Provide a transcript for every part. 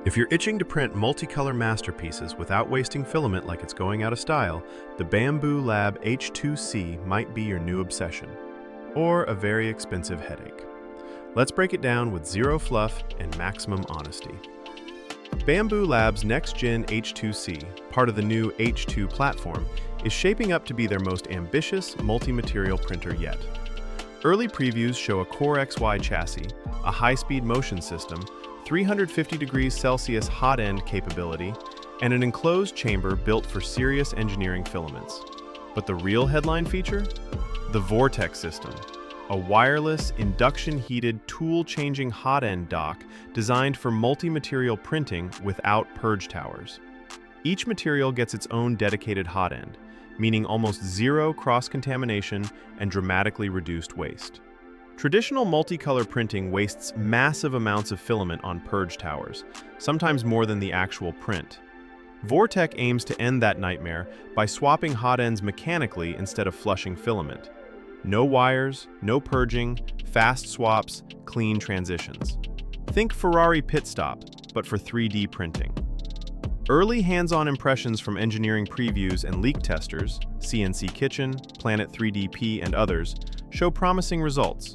If you're itching to print multicolor masterpieces without wasting filament like it's going out of style, the Bambu Lab H2C might be your new obsession, or a very expensive headache. Let's break it down with zero fluff and maximum honesty. Bambu Lab's next-gen H2C, part of the new H2 platform, is shaping up to be their most ambitious multi-material printer yet. Early previews show a CoreXY chassis, a high-speed motion system, 350 degrees Celsius hot end capability, and an enclosed chamber built for serious engineering filaments. But the real headline feature? The Vortek system, a wireless, induction-heated, tool-changing hot end dock designed for multi-material printing without purge towers. Each material gets its own dedicated hot end, meaning almost zero cross-contamination and dramatically reduced waste. Traditional multicolor printing wastes massive amounts of filament on purge towers, sometimes more than the actual print. Vortek aims to end that nightmare by swapping hot ends mechanically instead of flushing filament. No wires, no purging, fast swaps, clean transitions. Think Ferrari pit stop, but for 3D printing. Early hands-on impressions from engineering previews and leak testers, CNC Kitchen, Planet3DP, and others, show promising results.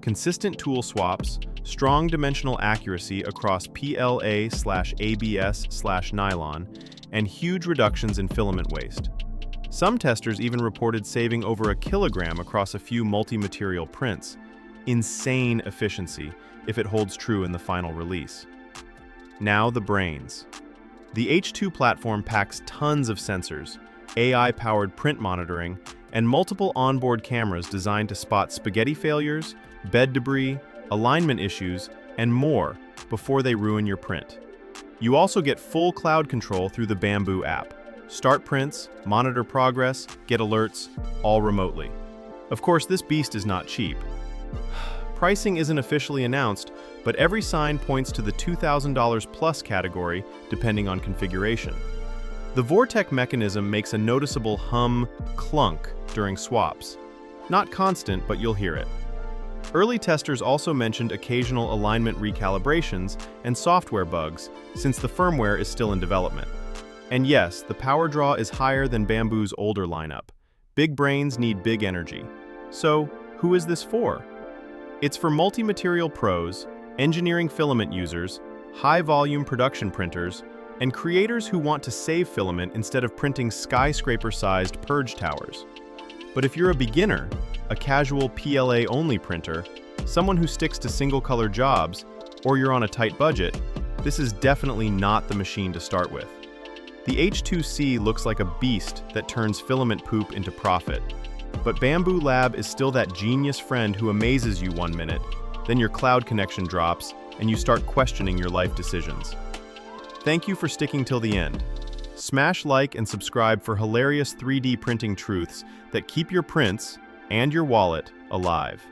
Consistent tool swaps, strong dimensional accuracy across PLA/ABS/nylon, and huge reductions in filament waste. Some testers even reported saving over 1 kilogram across a few multi-material prints. Insane efficiency if it holds true in the final release. Now the brains. The H2 platform packs tons of sensors, AI-powered print monitoring, and multiple onboard cameras designed to spot spaghetti failures, bed debris, alignment issues, and more before they ruin your print. You also get full cloud control through the Bambu app. Start prints, monitor progress, get alerts, all remotely. Of course, this beast is not cheap. Pricing isn't officially announced, but every sign points to the $2,000 plus category, depending on configuration. The Vortek mechanism makes a noticeable clunk during swaps. Not constant, but you'll hear it. Early testers also mentioned occasional alignment recalibrations and software bugs, since the firmware is still in development. And yes, the power draw is higher than Bambu's older lineup. Big brains need big energy. So, who is this for? It's for multi-material pros, engineering filament users, high-volume production printers, and creators who want to save filament instead of printing skyscraper-sized purge towers. But if you're a beginner, a casual PLA-only printer, someone who sticks to single-color jobs, or you're on a tight budget, this is definitely not the machine to start with. The H2C looks like a beast that turns filament poop into profit. But Bambu Lab is still that genius friend who amazes you one minute, then your cloud connection drops, and you start questioning your life decisions. Thank you for sticking till the end. Smash like and subscribe for hilarious 3D printing truths that keep your prints and your wallet alive.